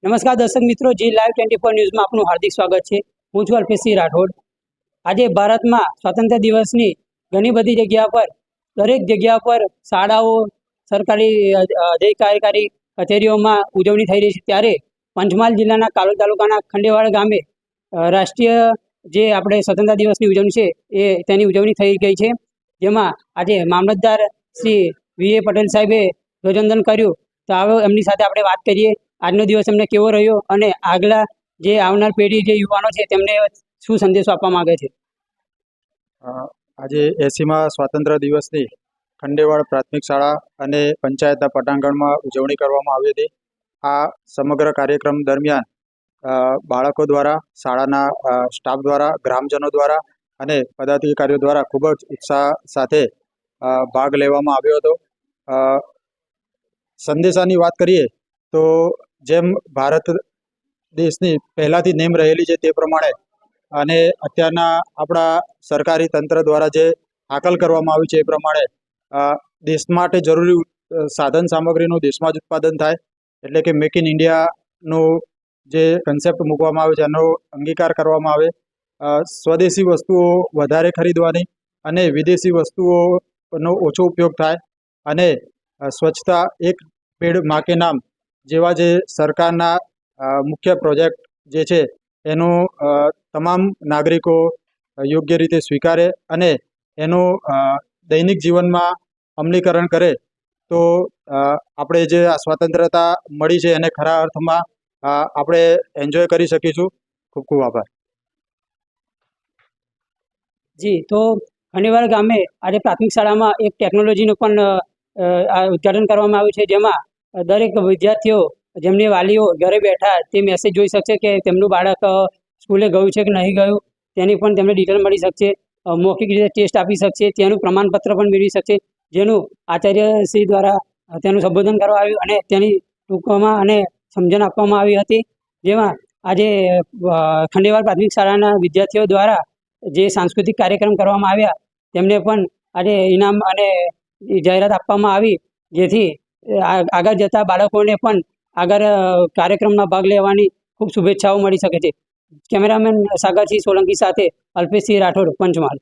નમસ્કાર દર્શક મિત્રો, જી લાઈવ 24 ન્યૂઝમાં આપનું હાર્દિક સ્વાગત છે। હું છું અલ્પેશસિંહ રાઠોડ। આજે ભારતમાં સ્વાતંત્ર્ય દિવસની ઘણી બધી જગ્યા પર દરેક જગ્યા પર શાળાઓ, સરકારી અધિકારી કચેરીઓમાં ઉજવણી થઈ રહી છે। ત્યારે પંચમહાલ જિલ્લાના કાલોલ તાલુકાના ખંડેવાડ ગામે રાષ્ટ્રીય જે આપણે સ્વતંત્રતા દિવસની ઉજવણી છે તેની ઉજવણી થઈ ગઈ છે। જેમાં આજે મામલતદાર શ્રી વી એ પટેલ સાહેબે ધ્વજવંદન કર્યું। તો આવો એમની સાથે આપણે વાત કરીએ, આજનો દિવસ એમને કેવો રહ્યો અને આગલા જે આવનાર પેઢી જે યુવાનો છે તેમને શું સંદેશો આપવા માંગે છે। આજે 80મા સ્વાતંત્ર્ય દિવસની ખંડેવાડ પ્રાથમિક શાળા અને પંચાયતના પટાંગણમાં ઉજવણી કરવામાં આવી હતી। આ સમગ્ર કાર્યક્રમ દરમિયાન બાળકો દ્વારા, શાળાના સ્ટાફ દ્વારા, ગ્રામજનો દ્વારા અને પદાધિકારીઓ દ્વારા ખૂબ જ ઉત્સાહ સાથે ભાગ લેવામાં આવ્યો હતો। સંદેશાની વાત કરીએ તો જેમ ભારત દેશની પહેલાંથી નેમ રહેલી છે તે પ્રમાણે અને અત્યારના આપણા સરકારી તંત્ર દ્વારા જે હાકલ કરવામાં આવી છે એ પ્રમાણે દેશ માટે જરૂરી સાધન સામગ્રીનું દેશમાં જ ઉત્પાદન થાય, એટલે કે મેક ઇન ઇન્ડિયાનું જે કન્સેપ્ટ મૂકવામાં આવે છે એનો અંગીકાર કરવામાં આવે, સ્વદેશી વસ્તુઓ વધારે ખરીદવાની અને વિદેશી વસ્તુઓનો ઓછો ઉપયોગ થાય અને સ્વચ્છતા એક પેડ માં કે નામ જેવા જે સરકારના મુખ્ય પ્રોજેક્ટ જે છે એનું તમામ નાગરિકો યોગ્ય રીતે સ્વીકારે અને એનું દૈનિક જીવનમાં અમલીકરણ કરે તો આપણે જે આ સ્વતંત્રતા મળી છે એને ખરા અર્થમાં આપણે એન્જોય કરી શકીશું। ખૂબ ખૂબ આભાર। જી, તો ખંડેવાડ ગામે આજે પ્રાથમિક શાળામાં એક ટેકનોલોજીનું પણ ઉદ્ઘાટન કરવામાં આવ્યું છે। જેમાં દરેક વિદ્યાર્થીઓ, જેમની વાલીઓ ઘરે બેઠા તે મેસેજ જોઈ શકશે કે તેમનું બાળક સ્કૂલે ગયું છે કે નહીં ગયું, તેની પણ તેમને ડિટેલ મળી શકશે। મૌખિક રીતે ટેસ્ટ આપી શકશે, તેનું પ્રમાણપત્ર પણ મેળવી શકશે, જેનું આચાર્યશ્રી દ્વારા તેનું સંબોધન કરવામાં આવ્યું અને તેની ટૂંકમાં અને સમજણ આપવામાં આવી હતી। જેમાં આજે ખંડેવાડ પ્રાથમિક શાળાના વિદ્યાર્થીઓ દ્વારા જે સાંસ્કૃતિક કાર્યક્રમ કરવામાં આવ્યા તેમને પણ આજે ઇનામ અને જાહેરાત આપવામાં આવી, જેથી આગળ જતા બાળકોને પણ આગળ કાર્યક્રમમાં ભાગ લેવાની ખૂબ શુભેચ્છાઓ મળી શકે છે। કેમેરામેન સાગરસિંહ સોલંકી સાથે અલ્પેશસિંહ રાઠોડ, પંચમહાલ।